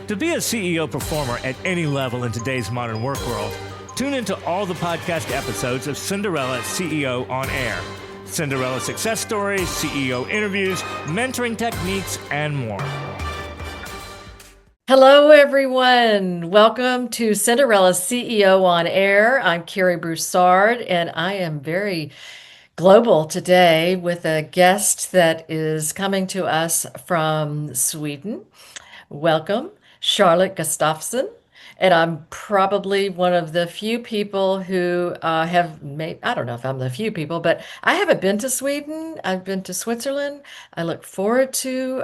To be a CEO performer at any level in today's modern work world, tune into all the podcast episodes of Cinderella CEO on Air. Cinderella success stories, CEO interviews, mentoring techniques, and more. Hello, everyone. Welcome to Cinderella CEO on Air. I'm Cary Broussard, and I am very global today with a guest that is coming to us from Sweden. Welcome, Charlotte Gustavsson. And I'm probably one of the few people who have made, I don't know if I'm the few people, but I haven't been to Sweden. I've been to Switzerland. I look forward to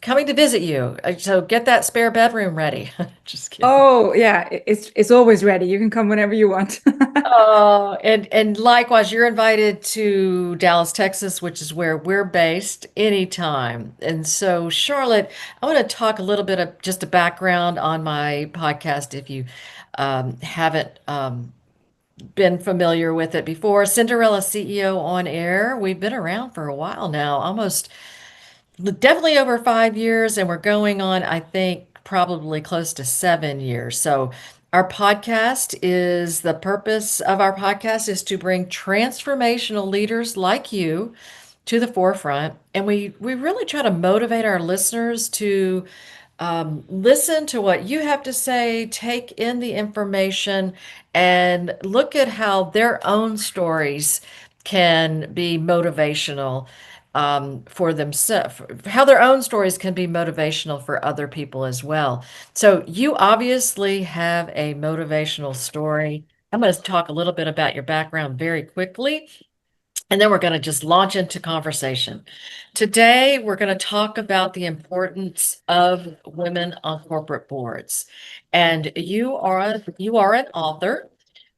coming to visit you. So get that spare bedroom ready. Just kidding. Oh, yeah, it's always ready. You can come whenever you want. Oh, and likewise, you're invited to Dallas, Texas, which is where we're based anytime. And so, Charlotte, I want to talk a little bit of just a background on my podcast if you haven't been familiar with it before. Cinderella CEO on Air. We've been around for a while now, almost definitely over 5 years, and we're going on, I think, probably close to 7 years. So our podcast is the purpose of our podcast is to bring transformational leaders like you to the forefront. And we really try to motivate our listeners to listen to what you have to say, take in the information, and look at how their own stories can be motivational for themselves, how their own stories can be motivational for other people as well. So, you obviously have a motivational story. I'm going to talk a little bit about your background very quickly, and then we're going to just launch into conversation. Today, we're going to talk about the importance of women on corporate boards. And you are an author.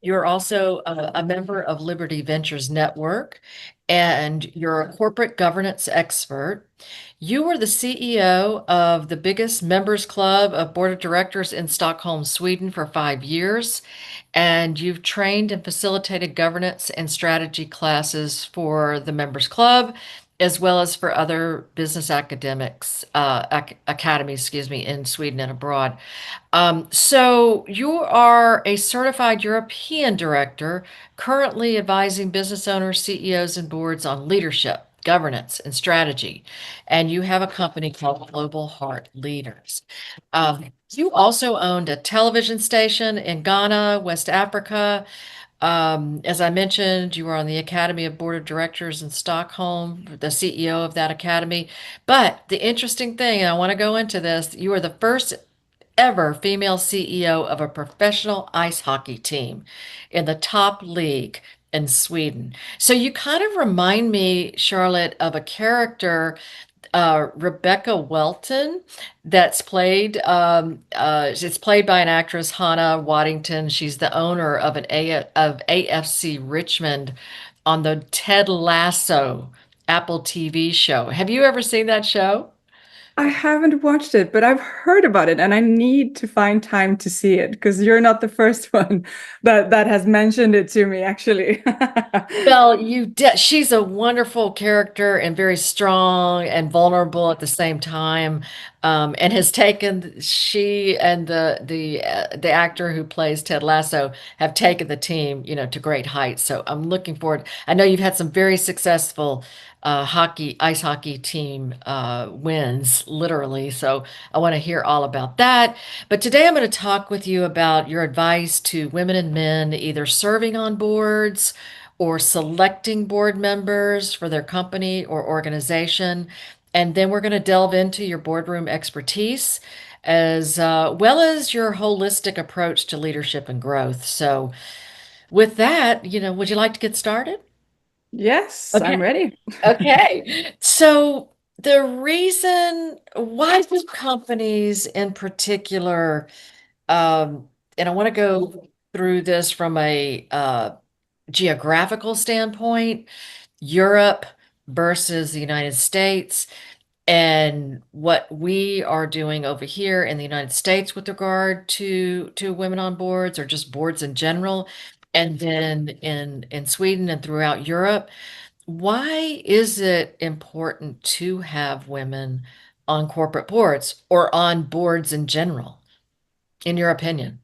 You're also a member of Liberty Ventures Network, and you're a corporate governance expert. You were the CEO of the biggest members club of board of directors in Stockholm, Sweden for 5 years, and you've trained and facilitated governance and strategy classes for the members club as well as for other business academies, excuse me, in Sweden and abroad. So you are a certified European director, currently advising business owners, CEOs, and boards on leadership, governance, and strategy. And you have a company called Global Heart Leaders. You also owned a television station in Ghana, West Africa. As I mentioned, you were on the Academy of Board of Directors in Stockholm, the CEO of that academy. But the interesting thing, and I want to go into this, you are the first ever female CEO of a professional ice hockey team in the top league in Sweden. So you kind of remind me, Charlotte, of a character, Rebecca Welton, it's played by an actress, Hannah Waddington. She's the owner of of AFC Richmond on the Ted Lasso Apple TV show. Have you ever seen that show? I haven't watched it, but I've heard about it, and I need to find time to see it because you're not the first one that has mentioned it to me, actually. Well, she's a wonderful character and very strong and vulnerable at the same time. And has taken she and the actor who plays Ted Lasso have taken the team, to great heights. So I'm looking forward. I know you've had some very successful ice hockey team wins, literally. So I want to hear all about that. But today I'm going to talk with you about your advice to women and men either serving on boards or selecting board members for their company or organization. And then we're going to delve into your boardroom expertise as well as your holistic approach to leadership and growth. So, with that, would you like to get started? Yes, Okay. I'm ready. Okay. So, the reason why do companies in particular, and I want to go through this from a geographical standpoint, Europe versus the United States, and what we are doing over here in the United States with regard to women on boards or just boards in general, and then in Sweden and throughout Europe. Why is it important to have women on corporate boards or on boards in general, in your opinion?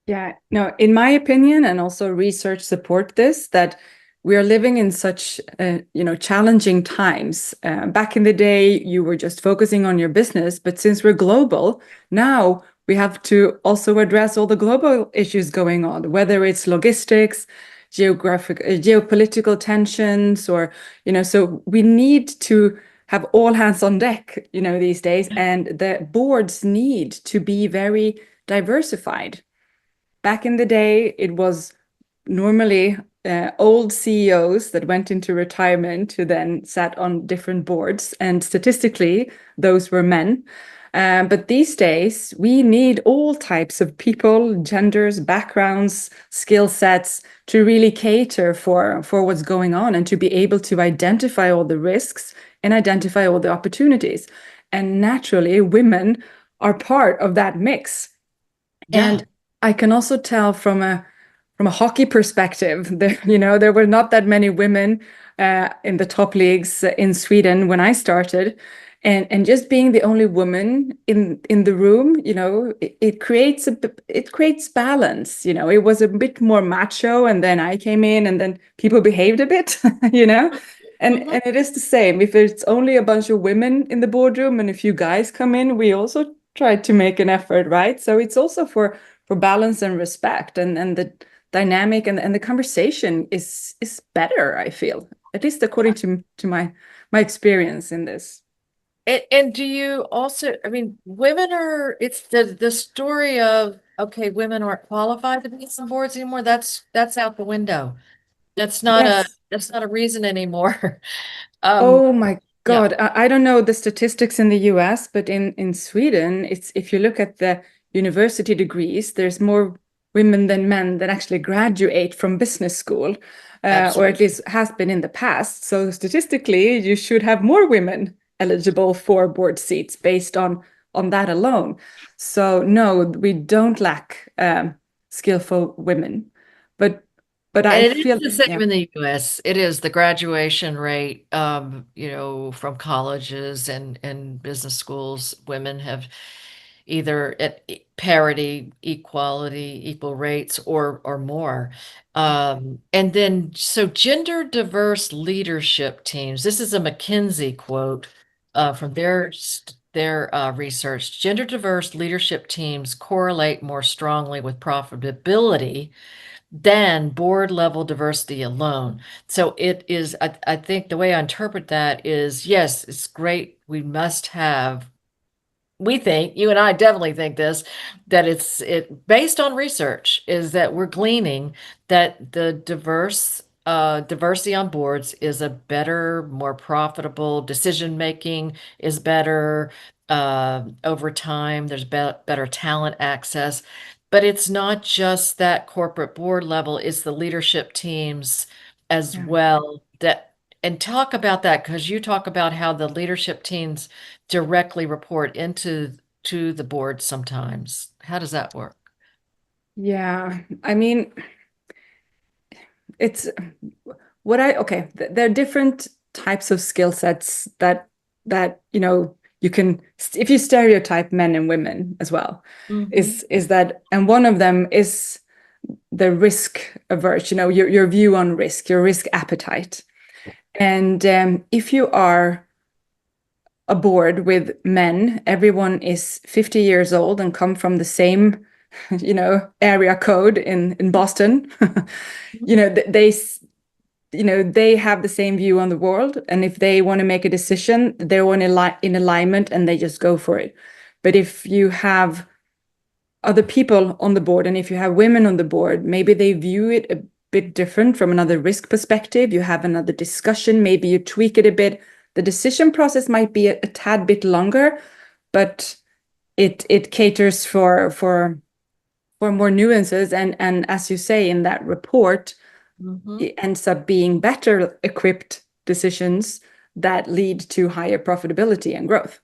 Yeah, no, in my opinion, and also research support this, that we are living in such, challenging times. Back in the day, you were just focusing on your business, but since we're global, now we have to also address all the global issues going on, whether it's logistics, geopolitical tensions, or, so we need to have all hands on deck, these days, and the boards need to be very diversified. Back in the day, it was normally old CEOs that went into retirement who then sat on different boards, and statistically, those were men. But these days, we need all types of people, genders, backgrounds, skill sets to really cater for what's going on and to be able to identify all the risks and identify all the opportunities. And naturally, women are part of that mix. Yeah. And I can also tell from a hockey perspective, there were not that many women in the top leagues in Sweden when I started, and just being the only woman in the room, it creates balance. It was a bit more macho, and then I came in, and then people behaved a bit, and it is the same. If it's only a bunch of women in the boardroom and a few guys come in, we also try to make an effort, right? So it's also for balance and respect, and the dynamic and the conversation is better, I feel, at least according to my experience in this. And do you also, I mean, women are, it's the story of, okay, women aren't qualified to be on boards anymore. That's out the window. That's not a Yes. that's not a reason anymore. Oh my Yeah, God. I don't know the statistics in the US, but in Sweden, it's if you look at the university degrees, there's more women than men that actually graduate from business school, or at absolutely. least has been in the past. So statistically, you should have more women eligible for board seats based on that alone. So no, we don't lack skillful women, but And I it is feel, the same yeah, in the US. It is the graduation rate, from colleges and business schools. Women have either at parity, equality, equal rates, or more. And then, so gender diverse leadership teams. This is a McKinsey quote from their research. Gender diverse leadership teams correlate more strongly with profitability than board level diversity alone. So it is, I think the way I interpret that is, yes, it's great. We think, you and I definitely think this, that it based on research is that we're gleaning that the diversity on boards is a better, more profitable decision making is better over time. There's better talent access, but it's not just that corporate board level, it's the leadership teams as yeah. well that, and talk about that because you talk about how the leadership teams directly report into to the board sometimes. How does that work? Yeah, I mean, it's what I okay, there are different types of skill sets that you can, if you stereotype men and women as well, Mhm. is that, and one of them is the risk averse, your view on risk, your risk appetite. And if you are a board with men, everyone is 50 years old and come from the same, area code in Boston. They they have the same view on the world, and if they want to make a decision, they're in alignment and they just go for it. But if you have other people on the board, and if you have women on the board, maybe they view it a bit different from another risk perspective. You have another discussion, maybe you tweak it a bit. The decision process might be a tad bit longer, but it caters for more nuances, and as you say in that report, Mhm. it ends up being better equipped decisions that lead to higher profitability and growth.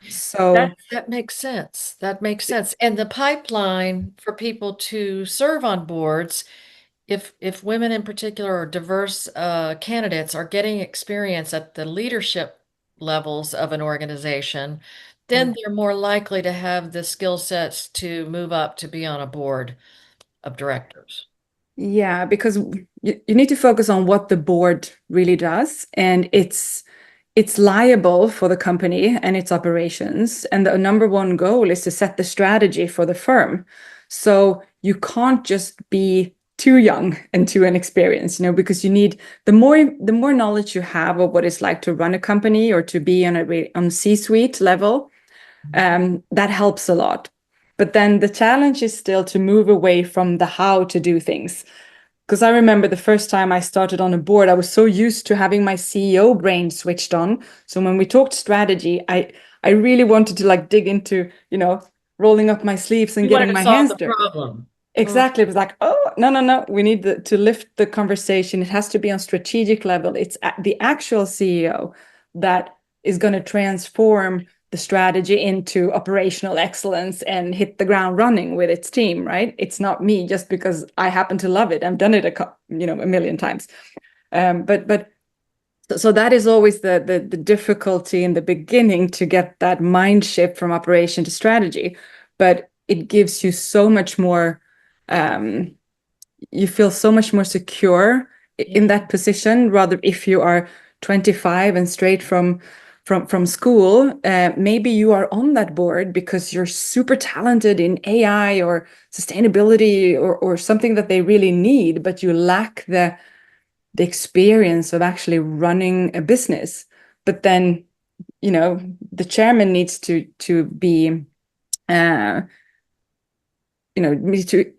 So That makes sense. That makes sense. And the pipeline for people to serve on boards, if women in particular or diverse candidates are getting experience at the leadership levels of an organization, then they're more likely to have the skill sets to move up to be on a board of directors. Yeah, because you need to focus on what the board really does, and it's liable for the company and its operations. And the number one goal is to set the strategy for the firm. So you can't just be too young and too inexperienced, because you need the more knowledge you have of what it's like to run a company or to be on C-suite level, that helps a lot. But then the challenge is still to move away from the how to do things. Because I remember the first time I started on a board, I was so used to having my CEO brain switched on. So when we talked strategy, I really wanted to like dig into, rolling up my sleeves and You wanted getting to my solve hands the dirty. problem. Exactly. It was like, oh, no, no, no. We need to lift the conversation. It has to be on strategic level. It's the actual CEO that is going to transform the strategy into operational excellence and hit the ground running with its team, right? It's not me just because I happen to love it. I've done it a million times. But so that is always the difficulty in the beginning, to get that mind shift from operation to strategy. But it gives you so much more, you feel so much more secure in that position. Rather, if you are 25 and straight from school, maybe you are on that board because you're super talented in AI or sustainability or something that they really need, but you lack the experience of actually running a business. But then, the chairman needs to be, needs to,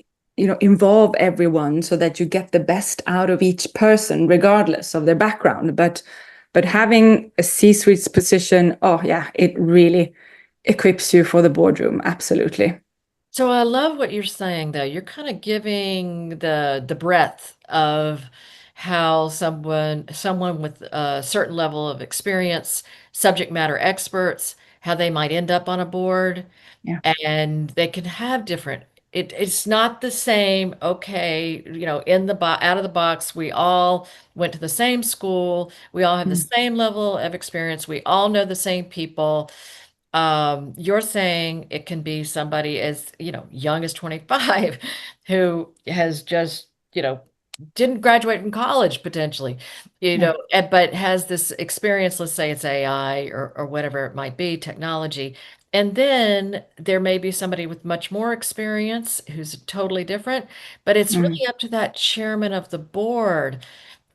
involve everyone so that you get the best out of each person, regardless of their background. But having a C-suite position, oh yeah, it really equips you for the boardroom. Absolutely. So I love what you're saying, though. You're kind of giving the breadth of how someone with a certain level of experience, subject matter experts, how they might end up on a board, Yeah. and they can have different. It's not the same. Okay, in the out of the box, we all went to the same school. We all have the Mm, same level of experience. We all know the same people. You're saying it can be somebody as, young as 25 who has just, didn't graduate from college potentially, yeah. but has this experience, let's say it's AI or whatever it might be, technology. And then there may be somebody with much more experience who's totally different, but it's Mm. really up to that chairman of the board.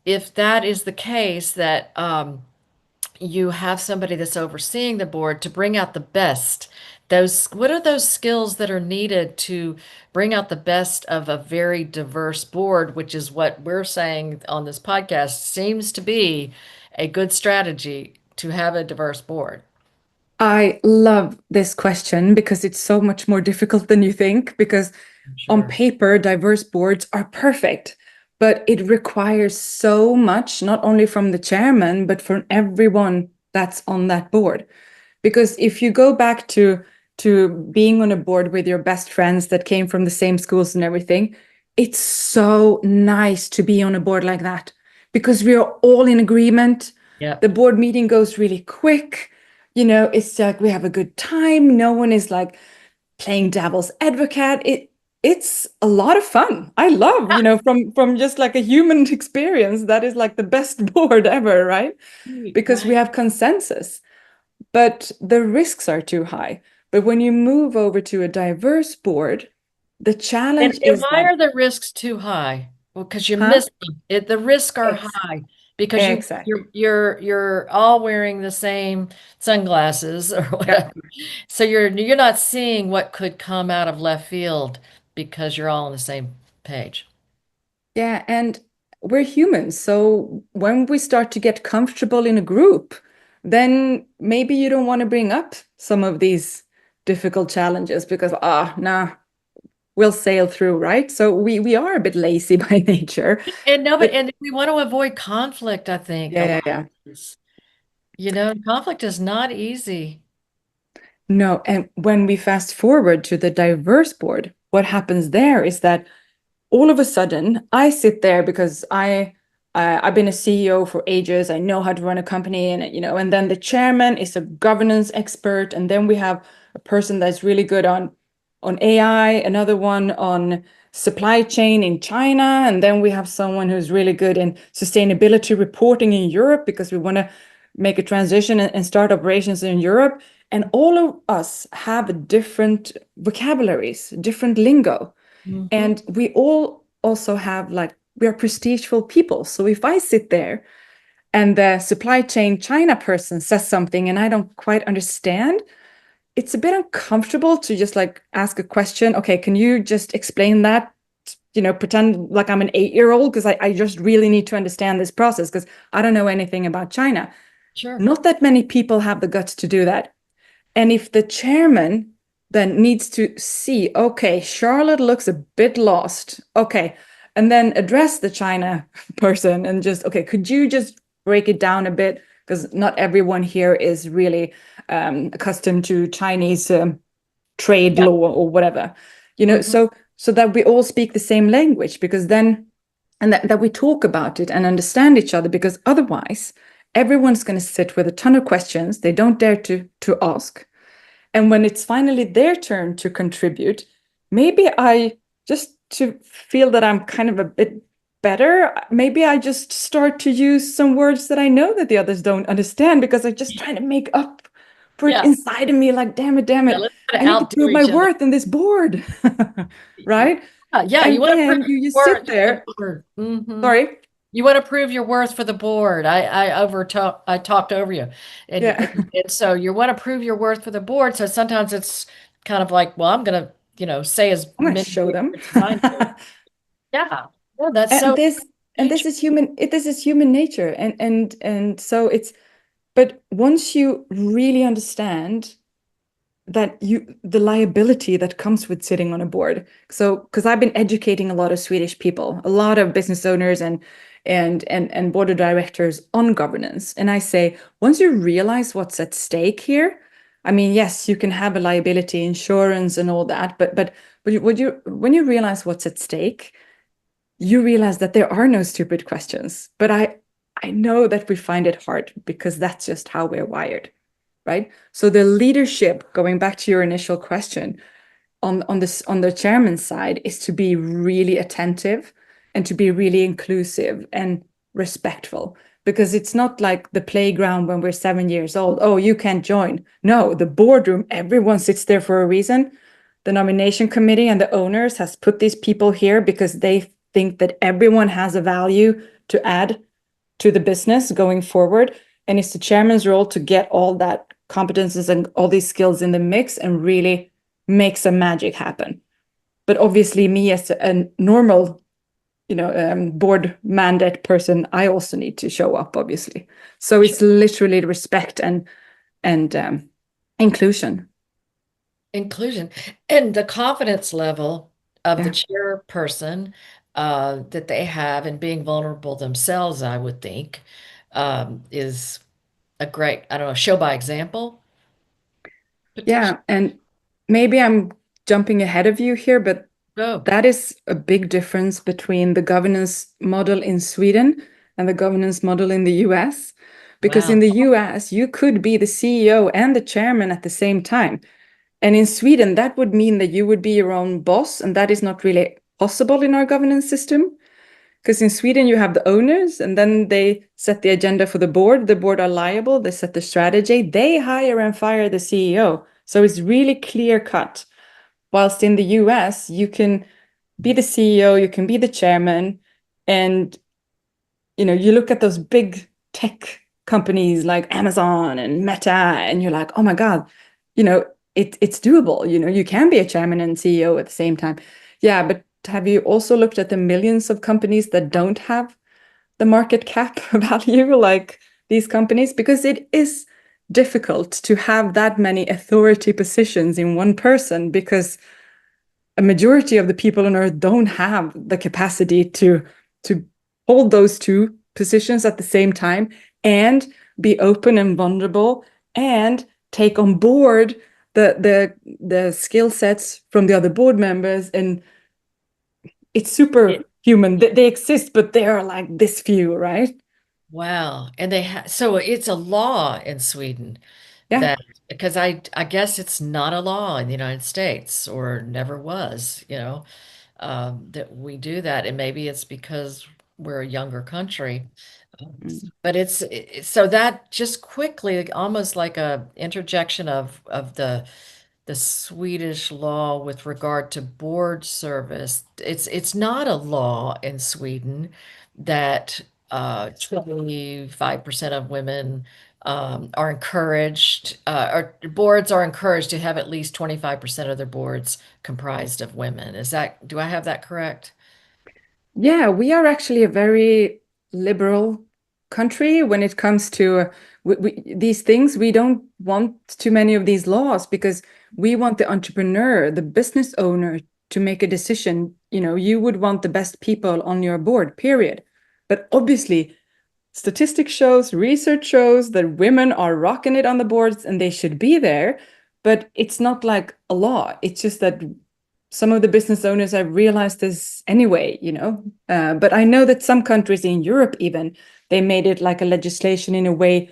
If that is the case, that you have somebody that's overseeing the board to bring out the best. What are those skills that are needed to bring out the best of a very diverse board, which is what we're saying on this podcast seems to be a good strategy to have a diverse board. I love this question because it's so much more difficult than you think. Because on Sure. paper, diverse boards are perfect, but it requires so much, not only from the chairman, but from everyone that's on that board. Because if you go back to being on a board with your best friends that came from the same schools and everything, it's so nice to be on a board like that because we are all in agreement. The Yep. board meeting goes really quick. It's like we have a good time. No one is like playing devil's advocate. It's a lot of fun. I love, from just like a human experience, that is like the best board ever, right? Because we Right. have consensus, but the risks are too high. But when you move over to a diverse board, the And, challenge and is why that, are the risks too high? Well, because you huh? miss them. The risks are Ex- high because exactly. you're all wearing the same sunglasses or Yeah. whatever. So you're not seeing what could come out of left field because you're all on the same page. Yeah, and we're humans. So when we start to get comfortable in a group, then maybe you don't want to bring up some of these difficult challenges because, nah, we'll sail through, right? So we are a bit lazy by nature. But And we want to avoid conflict, I think, a yeah, lot yeah, of yeah. times. Conflict is not easy. No, and when we fast forward to the diverse board, what happens there is that all of a sudden I sit there because I've been a CEO for ages. I know how to run a company, and then the chairman is a governance expert, and then we have a person that's really good on AI, another one on supply chain in China, and then we have someone who's really good in sustainability reporting in Europe because we want to make a transition and start operations in Europe. And all of us have different vocabularies, different lingo. Mhm. And we all also have we are prestigeful people. So if I sit there and the supply chain China person says something and I don't quite understand, it's a bit uncomfortable to just ask a question. Okay, can you just explain that? Pretend like I'm an 8-year-old because I just really need to understand this process because I don't know anything about China. Sure. Not that many people have the guts to do that. And if the chairman then needs to see, okay, Charlotte looks a bit lost. Okay. And then address the China person and just, okay, could you just break it down a bit? Because not everyone here is really accustomed to Chinese trade law or whatever, so that we all speak the same language, because then, and that we talk about it and understand each other, because otherwise everyone's going to sit with a ton of questions they don't dare to ask. And when it's finally their turn to contribute, maybe just to feel that I'm kind of a bit better, maybe I just start to use some words that I know that the others don't understand because I'm just trying to make up for it inside of me. Like, damn it, let's I need to prove my worth in this board, right? Yeah, And you want to then prove you your sit worth there. for the board. Sorry. You want to prove your worth for the board. I talked over you. And so you want to prove your worth for the board. So sometimes it's kind of like, well, I'm gonna, say as I'm going to many show them. words as I know. Yeah. Well, that's and so this and this is human. This is human nature, and so it's. But once you really understand that the liability that comes with sitting on a board. So, because I've been educating a lot of Swedish people, a lot of business owners and board of directors on governance. And I say, once you realize what's at stake here, I mean, yes, you can have a liability insurance and all that, but when you realize what's at stake, you realize that there are no stupid questions. But I know that we find it hard because that's just how we're wired. Right? So the leadership, going back to your initial question, on the chairman's side, is to be really attentive and to be really inclusive and respectful. Because it's not like the playground when we're 7 years old. Oh, you can't join. No, the boardroom, everyone sits there for a reason. The nomination committee and the owners has put these people here because they think that everyone has a value to add to the business going forward. And it's the chairman's role to get all that competences and all these skills in the mix and really make some magic happen. But obviously, me as a normal, board mandate person, I also need to show up, obviously. So it's literally respect and inclusion. Inclusion and the confidence level of the chairperson that they have in being vulnerable themselves, I would think, is a great, I don't know, show by example. Yeah, and maybe I'm jumping ahead of you here, but that is a big difference between the governance model in Sweden and the governance model in the US. Because in the US, you could be the CEO and the chairman at the same time. And in Sweden, that would mean that you would be your own boss, and that is not really possible in our governance system. Because in Sweden, you have the owners, and then they set the agenda for the board. The board are liable. They set the strategy. They hire and fire the CEO. So it's really clear cut. Whilst in the US, you can be the CEO, you can be the chairman, and you look at those big tech companies like Amazon and Meta, and you're like, oh my God, it's doable. You can be a chairman and CEO at the same time. Yeah, but have you also looked at the millions of companies that don't have the market cap value like these companies? Because it is difficult to have that many authority positions in one person, because a majority of the people on earth don't have the capacity to hold those two positions at the same time and be open and vulnerable and take on board the skill sets from the other board members. And it's super human. They exist, but they are like this few, right? Wow. And so it's a law in Sweden Yeah. that, because I guess it's not a law in the United States, or never was, that we do that. And maybe it's because we're a younger country. Mm. But so that just quickly, almost like a interjection of the Swedish law with regard to board service. It's not a law in Sweden that 25% of women are encouraged, or boards are encouraged to have at least 25% of their boards comprised of women. Do I have that correct? Yeah, we are actually a very liberal country when it comes to these things. We don't want too many of these laws because we want the entrepreneur, the business owner to make a decision. You would want the best people on your board, period. But obviously, statistics shows, research shows that women are rocking it on the boards and they should be there. But it's not like a law. It's just that some of the business owners have realized this anyway. But I know that some countries in Europe even, they made it like a legislation in a way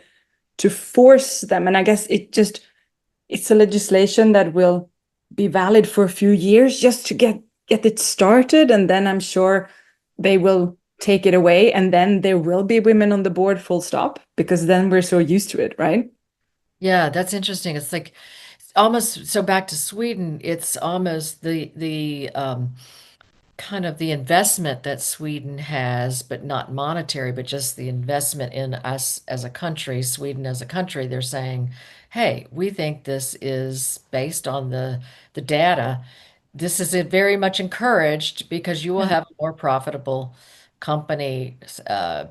to force them. And I guess it's a legislation that will be valid for a few years just to get it started. And then I'm sure they will take it away. And then there will be women on the board, full stop, because then we're so used to it, right? Yeah, that's interesting. It's like almost, so back to Sweden, it's almost the kind of the investment that Sweden has, but not monetary, but just the investment in us as a country, Sweden as a country. They're saying, hey, we think this is based on the data. This is very much encouraged because you will Yeah. have a more profitable company,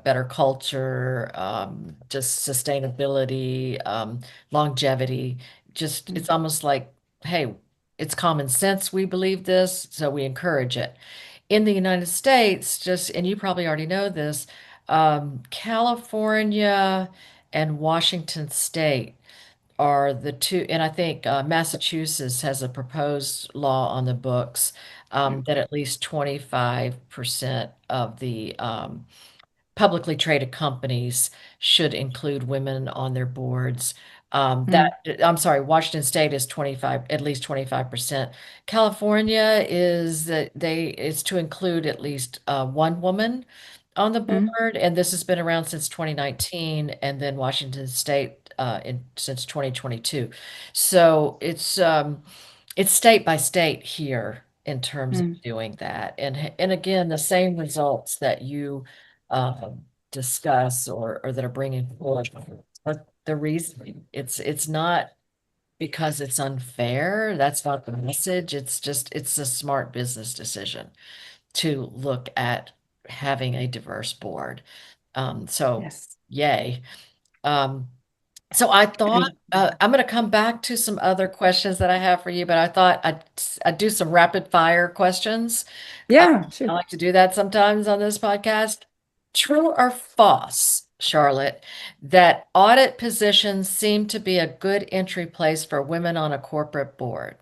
better culture, just sustainability, longevity. Just, it's almost like, hey, it's common sense. We believe this, so we encourage it. In the United States, and you probably already know this, California and Washington State are the two, and I think Massachusetts has a proposed law on the books that at least 25% of the publicly traded companies should include women on their boards. Mm, I'm sorry, Washington State is 25, at least 25%. California is that it's to include at least one woman on the mm, board, and this has been around since 2019, and then Washington State since 2022. So it's state by state here in terms of mm. doing that, and again, the same results that you discuss or that are bringing forward are the reason. It's not because it's unfair. That's not the message. It's a smart business decision to look at having a diverse board. So Yes. yay. Um, so I thought And I'm going to come back to some other questions that I have for you, but I thought I'd do some rapid fire questions. Uh, yeah, I sure. like to do that sometimes on this podcast. True or false, Charlotte, that audit positions seem to be a good entry place for women on a corporate board?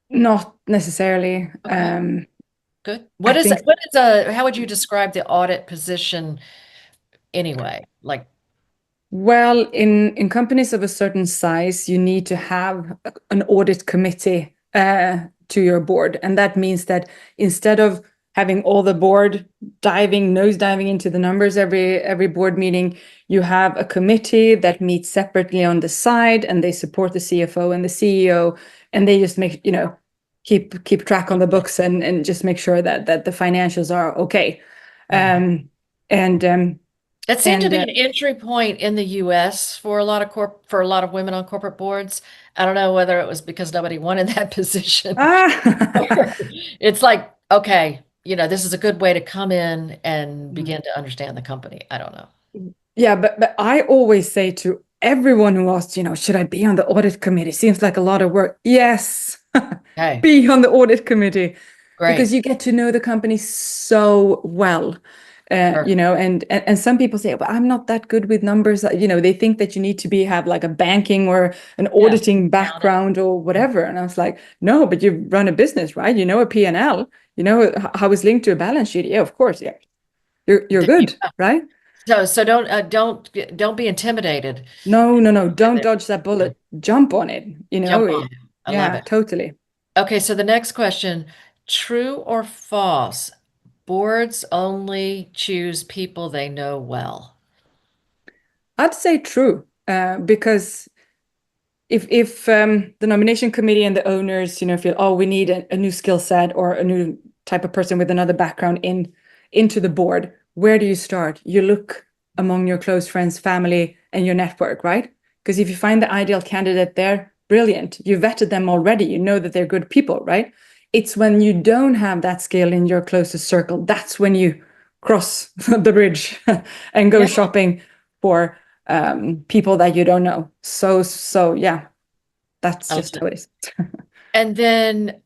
Not necessarily. Okay, good. I think, How would you describe the audit position anyway? Like, well, in companies of a certain size, you need to have an audit committee to your board. And that means that instead of having all the board nose diving into the numbers every board meeting, you have a committee that meets separately on the side, and they support the CFO and the CEO, and they just keep track on the books and just make sure that the financials are okay. Um, and it seemed to and be an entry point in the US for a lot of women on corporate boards. I don't know whether it was because nobody wanted that position. ah, It's like, okay, this is a good way to come in and begin to understand the company. I don't know. yeah, but I always say to everyone who asks, should I be on the audit committee? Seems like a lot of work. Yes, Okay, be on the audit committee because great. you get to know the company so well. Sure. And some people say, well, I'm not that good with numbers. They think that you need to have like a banking or an Yeah. auditing background or whatever. And I was like, no, but you run a business, right? You know a P&L. how it's linked to a balance sheet. Yeah, of course. Yeah, you're good, right? So don't be intimidated. No. Don't dodge that bullet. Jump on it. Jump on it. I love Yeah, it. totally. Okay, so the next question, true or false? Boards only choose people they know well. I'd say true, because if the nomination committee and the owners, feel, oh, we need a new skill set or a new type of person with another background into the board, where do you start? You look among your close friends, family, and your network, right? Because if you find the ideal candidate there, brilliant. You vetted them already. You know that they're good people, right? It's when you don't have that skill in your closest circle, that's when you cross the bridge and go Yeah. shopping for people that you don't know. So yeah, that's I love just it. how it is. And then,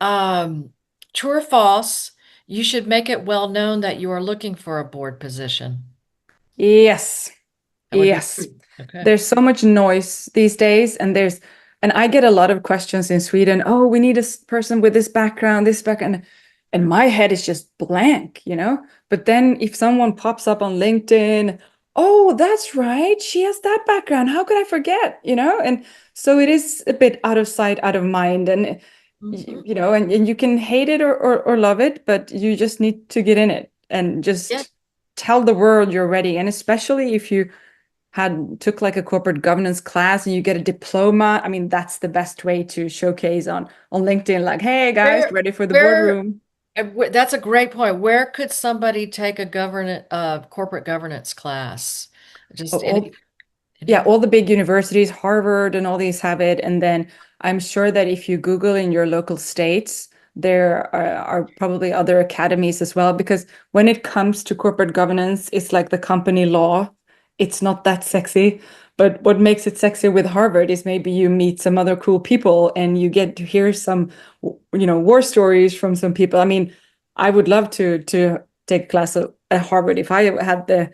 true or false, you should make it well known that you are looking for a board position. Yes. That would be Yes. true. Okay. There's so much noise these days, and I get a lot of questions in Sweden. Oh, we need a person with this background, and my head is just blank. But then if someone pops up on LinkedIn, oh, that's right, she has that background. How could I forget? And so it is a bit out of sight, out of mind, and Mhm. and you can hate it or love it, but you just need to get in it and Yeah. just tell the world you're ready. And especially if you took like a corporate governance class and you get a diploma, I mean, that's the best way to showcase on LinkedIn, like, hey guys, Where, ready for the where, boardroom. that's a great point. Where could somebody take a corporate governance class? Just all, yeah, any, all the big universities, Harvard and all these have it. And then I'm sure that if you Google in your local states, there are probably other academies as well, because when it comes to corporate governance, it's like the company law. It's not that sexy. But what makes it sexy with Harvard is maybe you meet some other cool people and you get to hear some, war stories from some people. I mean, I would love to take a class at Harvard if I had the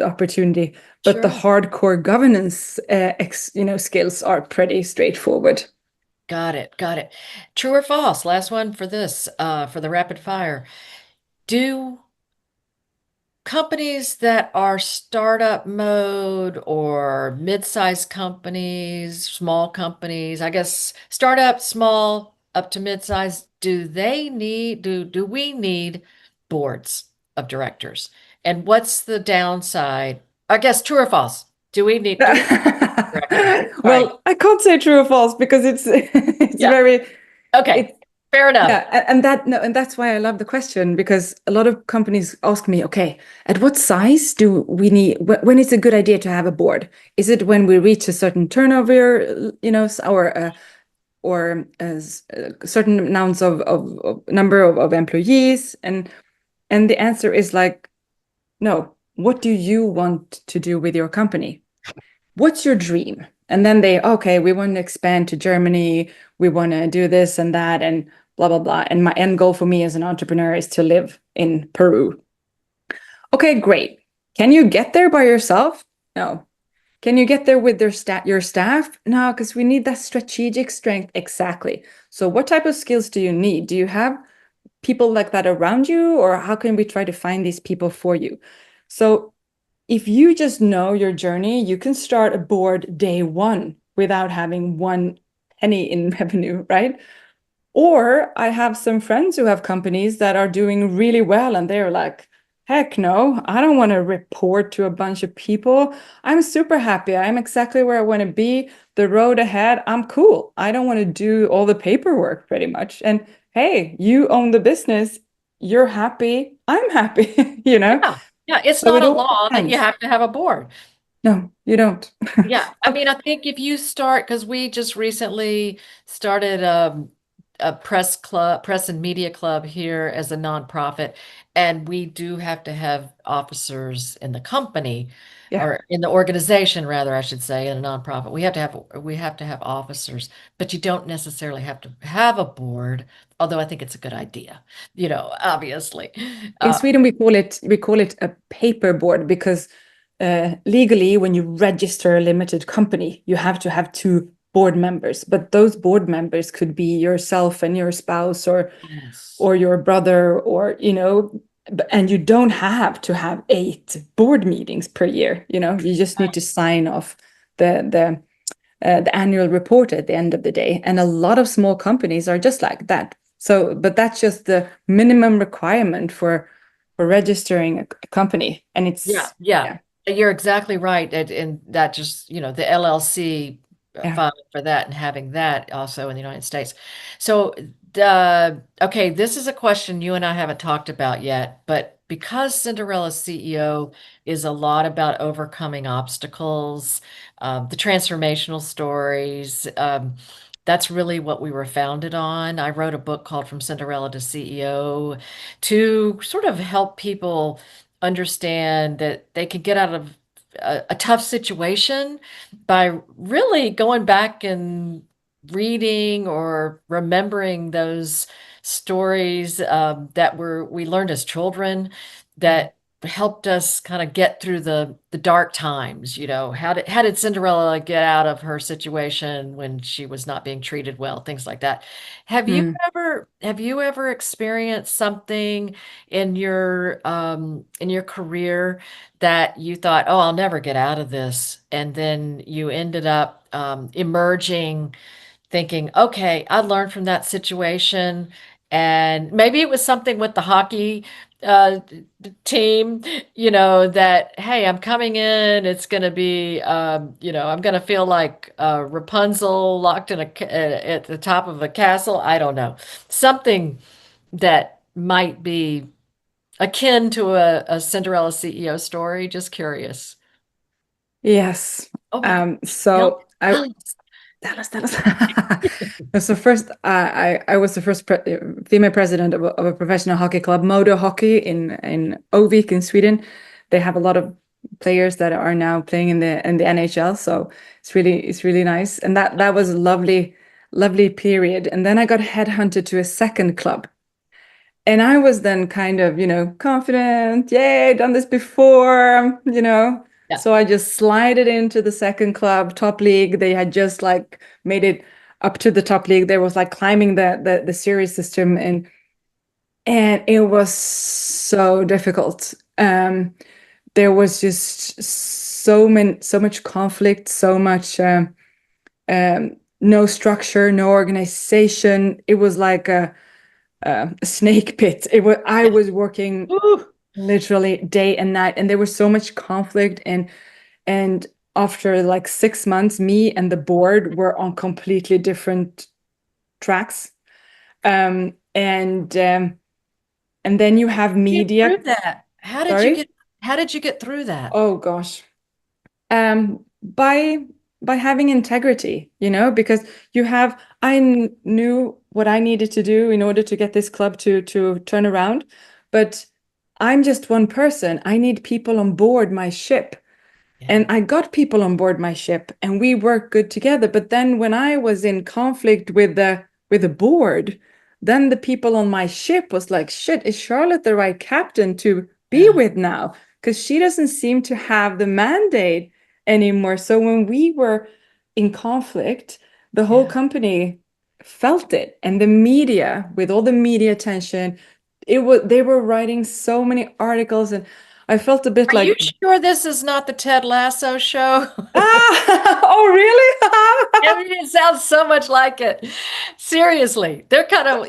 opportunity. But the sure. hardcore governance, skills are pretty straightforward. Got it. Got it. True or false? Last one for this, for the rapid fire. Do companies that are startup mode or mid-sized companies, small companies, I guess startup, small, up to mid-size, do we need boards of directors? And what's the downside? I guess true or false? Do we need directors? Right. Well, I can't say true or false because it's Yeah. very Okay. it's Fair enough. yeah, and that no, and that's why I love the question, because a lot of companies ask me, okay, at what size do we need? When is a good idea to have a board? Is it when we reach a certain turnover, or as certain amounts of number of employees? And the answer is like, no. What do you want to do with your company? What's your dream? And then okay, we want to expand to Germany. We want to do this and that and blah, blah, blah. And my end goal for me as an entrepreneur is to live in Peru. Okay, great. Can you get there by yourself? No. Can you get there with your staff? No, because we need that strategic strength. Exactly. So what type of skills do you need? Do you have people like that around you, or how can we try to find these people for you? So if you just know your journey, you can start a board day one without having one penny in revenue, right? Or I have some friends who have companies that are doing really well and they're like, heck no, I don't want to report to a bunch of people. I'm super happy. I'm exactly where I want to be. The road ahead, I'm cool. I don't want to do all the paperwork pretty much. And hey, you own the business. You're happy. I'm happy, Yeah. Yeah. It's So not it a all law that you depends. have to have a board. No, you don't. Yeah, I mean, I think if you start, because we just recently started a press and media club here as a nonprofit, and we do have to have officers in the company Yeah. or in the organization, rather, I should say, in a nonprofit. We have to have officers, but you don't necessarily have to have a board, although I think it's a good idea, obviously. In Uh, Sweden, we call it a paper board because legally, when you register a limited company, you have to have two board members, but those board members could be yourself and your spouse, Yes. or your brother, or and you don't have to have 8 board meetings per year. You just need to sign off the annual report at the end of the day. And a lot of small companies are just like that. So, but that's just the minimum requirement for registering a company. And it's Yeah. You're exactly right. And that just, the LLC Yeah. filing for that and having that also in the United States. So, okay, this is a question you and I haven't talked about yet, but because Cinderella's CEO is a lot about overcoming obstacles, the transformational stories, that's really what we were founded on. I wrote a book called From Cinderella to CEO to sort of help people understand that they can get out of a tough situation by really going back and reading or remembering those stories that we learned as children that helped us kind of get through the dark times. How did Cinderella get out of her situation when she was not being treated well, things like that. Have you Mm. ever experienced something in your career that you thought, oh, I'll never get out of this, and then you ended up emerging thinking, okay, I learned from that situation. And maybe it was something with the hockey team, that, hey, I'm coming in, it's going to be, I'm going to feel like Rapunzel locked at the top of a castle. I don't know. Something that might be akin to a Cinderella CEO story. Just curious. Yes. Oh my God. So Tell I us. That was so first. I was the first female president of a professional hockey club, Modo Hockey, in Ovik in Sweden. They have a lot of players that are now playing in the NHL. So it's really nice, and that was a lovely period. And then I got headhunted to a second club, and I was then kind of confident. Yay, done this before. Yeah. So I just slided into the second club, top league. They had just like made it up to the top league. There was like climbing the series system, and it was so difficult. There was just so much conflict, so much no structure, no organization. It was like a snake pit. I was working Ooh. literally day and night, and there was so much conflict, and after like 6 months, me and the board were on completely different tracks. And then you have Get media. through that. Sorry? How did you get through that? Oh gosh. By having integrity, because knew what I needed to do in order to get this club to turn around, but I'm just one person. I need people on board my ship. And I got people on board my ship, and we worked good together. But then when I was in conflict with the board, then the people on my ship was like, shit, is Charlotte the right captain to be Yeah. with now? Because she doesn't seem to have the mandate anymore. So when we were in conflict, the whole Yeah. company felt it. And the media, with all the media attention, they were writing so many articles, and I felt a bit Are you like, sure this is not the Ted Lasso show? oh, really? I mean, it sounds so much like it. Seriously, they're kind of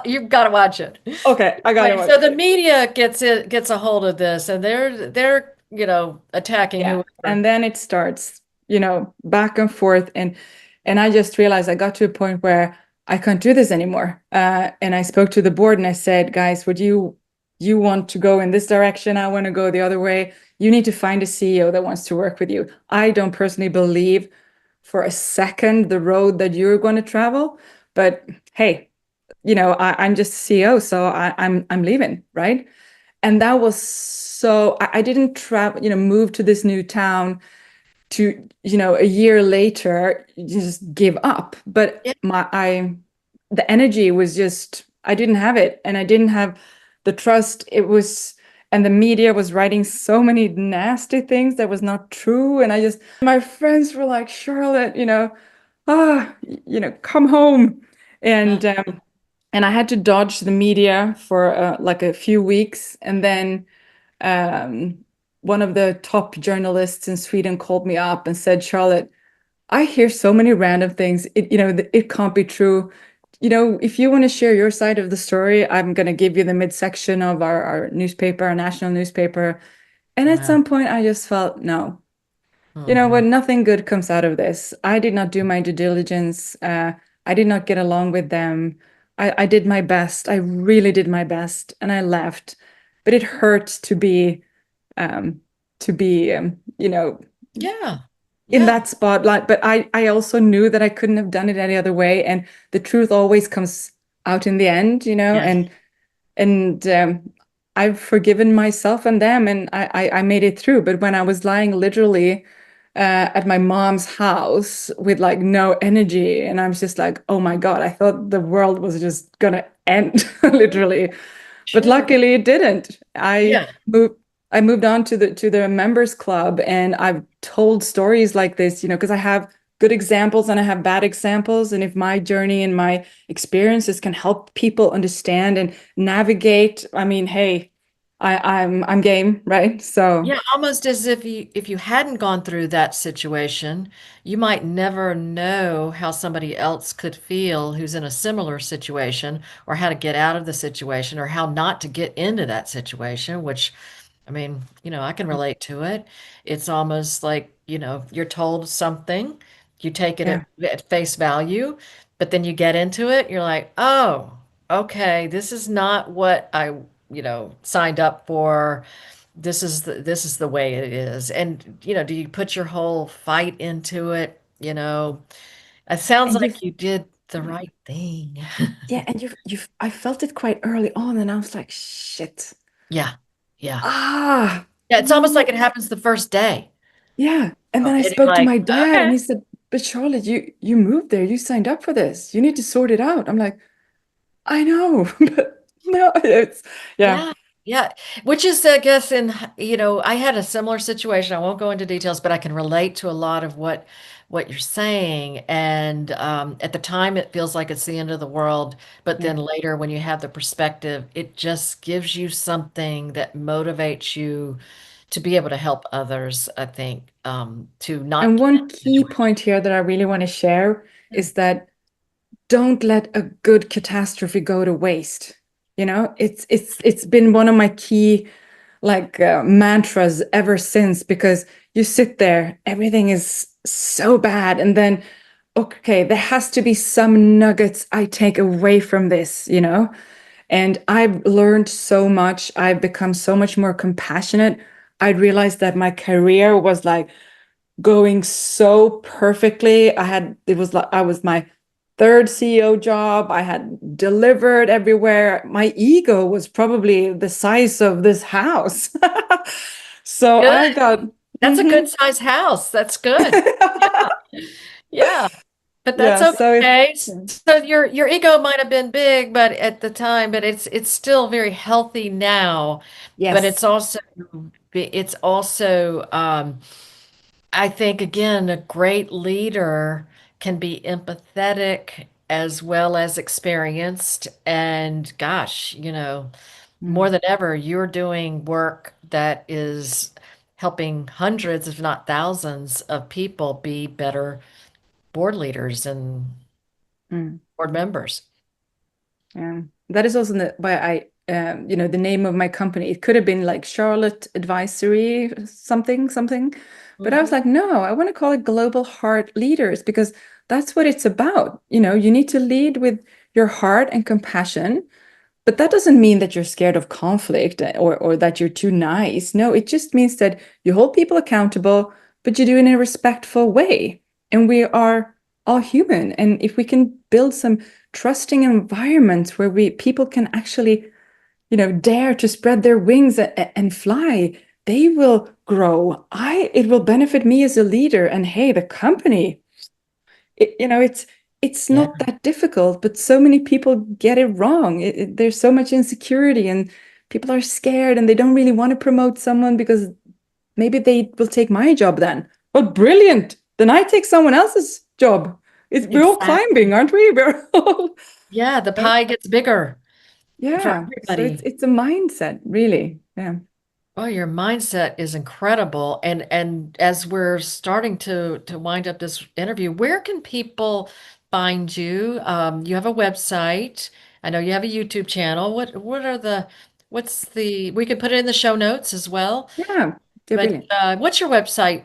you've got to watch it. Okay, I gotta Right, watch so the it. media gets a hold of this, and they're attacking Yeah. whoever. And then it starts, back and forth. And I just realized I got to a point where I can't do this anymore. And I spoke to the board and I said, guys, would you want to go in this direction? I want to go the other way. You need to find a CEO that wants to work with you. I don't personally believe for a second the road that you're going to travel, but hey, I'm just CEO, so I'm leaving, right? And that was so I didn't travel, move to this new town to, a year later just give up. But Yeah. the energy was just, I didn't have it, and I didn't have the trust. And the media was writing so many nasty things that was not true. And my friends were like, Charlotte, come home. Yeah. And I had to dodge the media for like a few weeks. And then um, one of the top journalists in Sweden called me up and said, Charlotte, I hear so many random things. It can't be true. If you want to share your side of the story, I'm going to give you the midsection of our newspaper, our national newspaper. And at Wow. some point, I just felt, no, you know Hmm. what? Nothing good comes out of this. I did not do my due diligence. I did not get along with them. I did my best. I really did my best, and I left. But it hurt um, Yeah. in Yeah. that spotlight. But I also knew that I couldn't have done it any other way. And the truth always comes out in the end, Yes. and I've forgiven myself and them, and I made it through. But when I was lying literally at my mom's house with like no energy, and I was just like, oh my God, I thought the world was just gonna end, literally. But Sure. luckily it didn't. I Yeah. moved I moved on to the members club, and I've told stories like this, because I have good examples and I have bad examples. And if my journey and my experiences can help people understand and navigate, I mean, hey, I'm game, right? So Yeah, almost as if you hadn't gone through that situation, you might never know how somebody else could feel who's in a similar situation, or how to get out of the situation, or how not to get into that situation, which, I mean, I can relate to it. It's almost like, you're told something, you take it yeah. at face value, but then you get into it, you're like, oh, okay, this is not what I, signed up for. This is the way it is. And do you put your whole fight into it? It sounds And like you did the right thing. I felt it quite early on, and I was like, shit. Yeah. Yeah. Ah, Yeah, it's almost like it happens the first day. yeah. And then I And you're spoke to like, my dad, and okay. he said, but Charlotte, you moved there. You signed up for this. You need to sort it out. I'm like, I know, but no, yeah, Yeah. Yeah. Which is, I guess, I had a similar situation. I won't go into details, but I can relate to a lot of what you're saying. And at the time, it feels like it's the end of the world. But yeah. then later, when you have the perspective, it just gives you something that motivates you to be able to help others, I think, to not And get in one a key situation. point here that I really want to share Yeah. is that don't let a good catastrophe go to waste. It's been one of my key like mantras ever since, because you sit there, everything is so bad, and then okay, there has to be some nuggets I take away from this. And I've learned so much. I've become so much more compassionate. I realized that my career was like going so perfectly. It was like I was my third CEO job. I had delivered everywhere. My ego was probably the size of this house. So Good. I got That's a mhm. good size house. That's good. Yeah. Yeah. But that's Yeah, so okay. yeah. So your ego might have been big, but at the time, but it's still very healthy now. But Yes. it's also I think again, a great leader can be empathetic as well as experienced. And gosh, more Mm, than ever, you're doing work that is helping hundreds, if not thousands, of people be better board leaders and mm. board members. Yeah, that is also why the name of my company. It could have been like Charlotte Advisory, something. But I was Mhm. like, no, I want to call it Global Heart Leaders, because that's what it's about. You need to lead with your heart and compassion. But that doesn't mean that you're scared of conflict, or that you're too nice. No, it just means that you hold people accountable, but you do it in a respectful way. And we are all human. And if we can build some trusting environments where we people can actually, dare to spread their wings and fly, they will grow. It will benefit me as a leader, and hey, the company. It's Yeah, not that difficult, but so many people get it wrong. There's so much insecurity, and people are scared, and they don't really want to promote someone because maybe they will take my job then. Well, brilliant. Then I take someone else's job. we're all climbing, Exactly. aren't we? We're all, Yeah, the pie gets bigger for yeah. So everybody. it's a mindset, really. Yeah. Oh, your mindset is incredible. And as we're starting to wind up this interview, where can people find you? You have a website. I know you have a YouTube channel. What are the what's the we can put it in the show notes as well. Yeah, they're But brilliant. what's your website?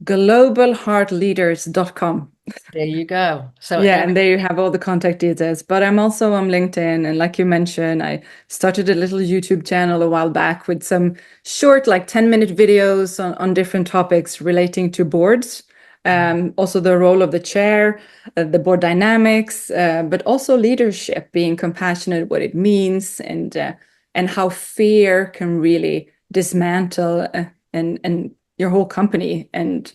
Globalheartleaders.com. There you go. So Yeah, every and there you have all the contact details. But I'm also on LinkedIn. And like you mentioned, I started a little YouTube channel a while back with some short, like 10-minute videos on different topics relating to boards. Also the role of the chair, the board dynamics, but also leadership, being compassionate, what it means, and how fear can really dismantle and your whole company. And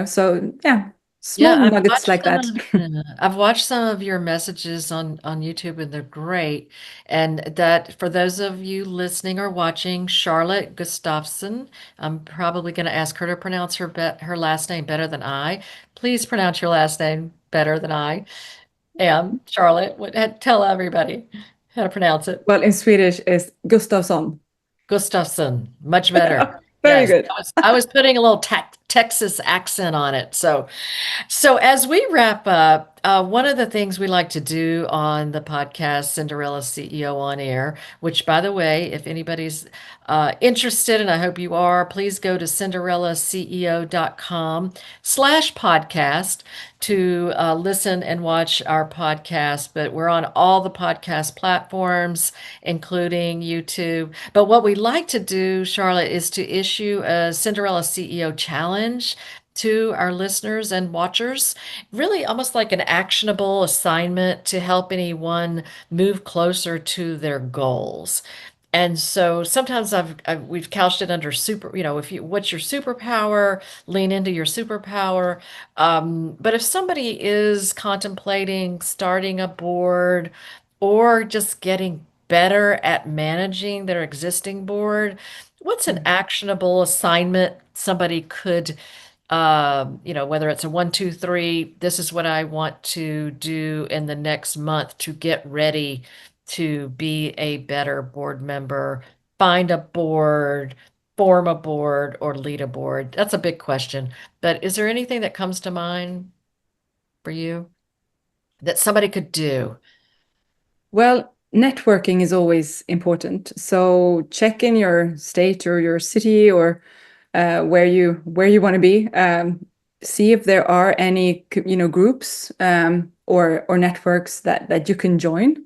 so yeah, small Yeah, nuggets like that. I've watched some of your messages on YouTube and they're great. And that for those of you listening or watching, Charlotte Gustavsson, I'm probably going to ask her to pronounce her last name better than I. Please pronounce your last name better than I am. Charlotte, tell everybody how to pronounce it. Well, in Swedish is Gustavsson. Gustafsson, much better. Very Yes, good. I was putting a little Texas accent on it. So as we wrap up, one of the things we like to do on the podcast, Cinderella CEO on Air, which by the way, if anybody's interested, and I hope you are, please go to cinderellaceo.com/podcast to listen and watch our podcast. But we're on all the podcast platforms, including YouTube. But what we like to do, Charlotte, is to issue a Cinderella CEO challenge to our listeners and watchers, really almost like an actionable assignment to help anyone move closer to their goals. And so sometimes we've couched it under if you what's your superpower, lean into your superpower. But if somebody is contemplating starting a board or just getting better at managing their existing board, what's an actionable assignment somebody could whether it's a 1, 2, 3, this is what I want to do in the next month to get ready to be a better board member, find a board, form a board, or lead a board? That's a big question. But is there anything that comes to mind for you that somebody could do? Well, networking is always important. So check in your state or your city or where you want to be. See if there are any groups or networks that you can join.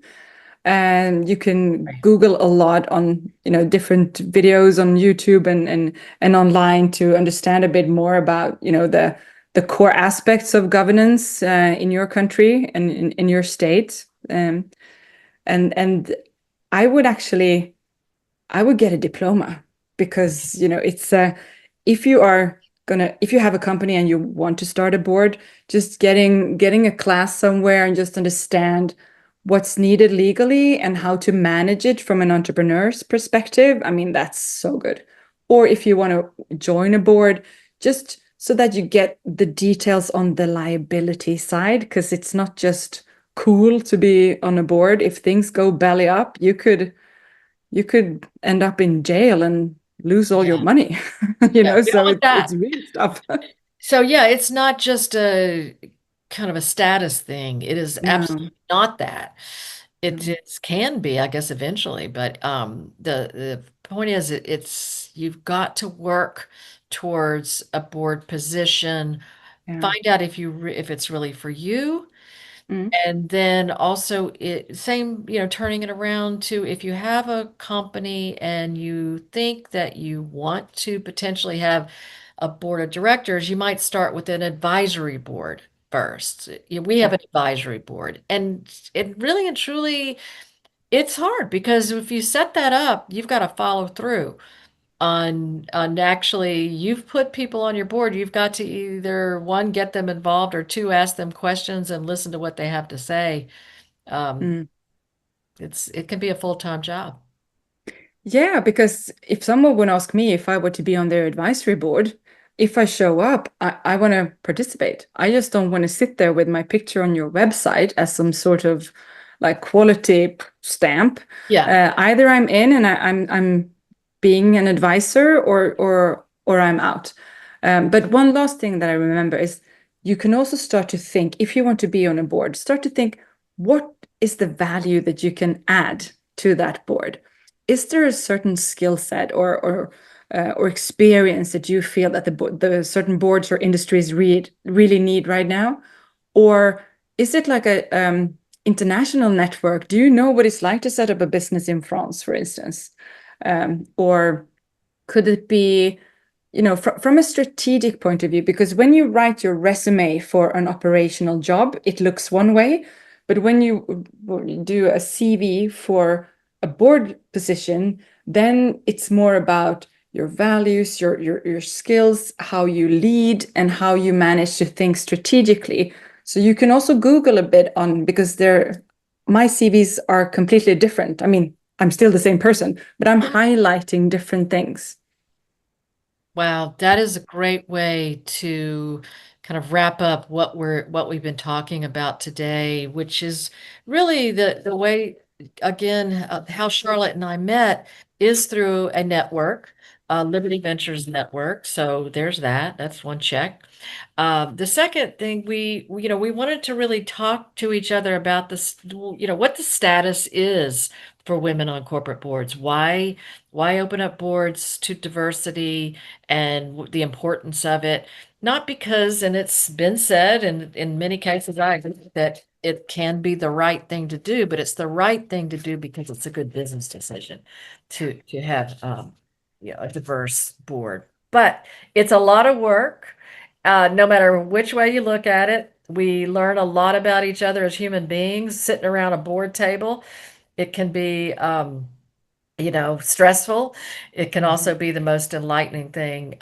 And you can Right. Google a lot on different videos on YouTube and online to understand a bit more about the core aspects of governance in your country and in your state. And I would get a diploma because it's if you are if you have a company and you want to start a board, just getting a class somewhere and just understand what's needed legally and how to manage it from an entrepreneur's perspective. I mean, that's so good. Or if you want to join a board, just so that you get the details on the liability side, because it's not just cool to be on a board. If things go belly up, you could end up in jail and lose all your Yeah. money. Yeah. We don't So want it's that. really tough. So yeah, it's not just a kind of a status thing. It is No, absolutely not that. It, no, it can be, I guess, eventually, but the point is it's you've got to work towards a board position, yeah. find out if it's really for you, Mm, and then also turning it around to if you have a company and you think that you want to potentially have a board of directors, you might start with an advisory board first. We have yeah. an advisory board, and it really and truly, it's hard because if you set that up, you've got to follow through on actually you've put people on your board. You've got to either one, get them involved, or two, ask them questions and listen to what they have to say. Um, Mm. it can be a full-time job. Yeah, because if someone would ask me if I were to be on their advisory board, if I show up, I want to participate. I just don't want to sit there with my picture on your website as some sort of like quality stamp. Yeah. Either I'm in and I'm being an advisor, or I'm out. But one last thing that I remember is you can also start to think, if you want to be on a board, start to think, what is the value that you can add to that board? Is there a certain skill set or experience that you feel that the certain boards or industries really need right now? Or is it like a international network? Do you know what it's like to set up a business in France, for instance? Or could it be, from a strategic point of view? Because when you write your resume for an operational job, it looks one way, but when you do a CV for a board position, then it's more about your values, your skills, how you lead, and how you manage to think strategically. So you can also Google a bit on, because my CVs are completely different. I mean, I'm still the same person, but I'm highlighting different things. Wow, that is a great way to kind of wrap up what we've been talking about today, which is really the way, again, how Charlotte and I met is through a network, Liberty Ventures network. So there's that. That's one check. The second thing we wanted to really talk to each other about this, what the status is for women on corporate boards. Why open up boards to diversity and the importance of it? Not because, and it's been said, and in many cases I agree that it can be the right thing to do, but it's the right thing to do because it's a good business decision to have a diverse board. But it's a lot of work. No matter which way you look at it, we learn a lot about each other as human beings sitting around a board table. It can be, stressful. It can also be the most enlightening thing,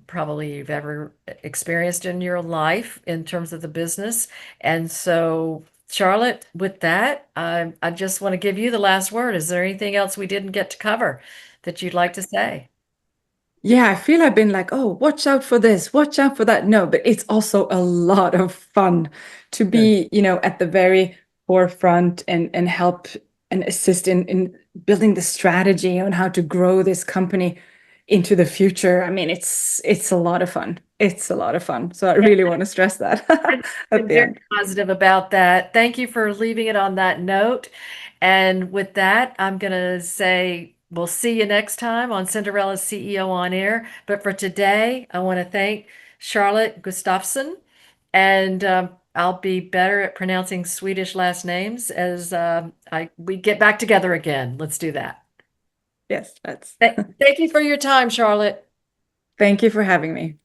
probably you've ever experienced in your life in terms of the business. And so, Charlotte, with that, I just want to give you the last word. Is there anything else we didn't get to cover that you'd like to say? Yeah, I feel I've been like, oh, watch out for this, watch out for that. No, but it's also a lot of fun to Good. be, at the very forefront and help and assist in building the strategy on how to grow this company into the future. I mean, it's a lot of fun. It's a lot of fun. So I really want to stress that at Been the very end. positive about that. Thank you for leaving it on that note. And with that, I'm going to say we'll see you next time on Cinderella's CEO on Air. But for today, I want to thank Charlotte Gustavsson, and I'll be better at pronouncing Swedish last names as we get back together again. Let's do that. Yes, that's Thank you for your time, Charlotte. thank you for having me.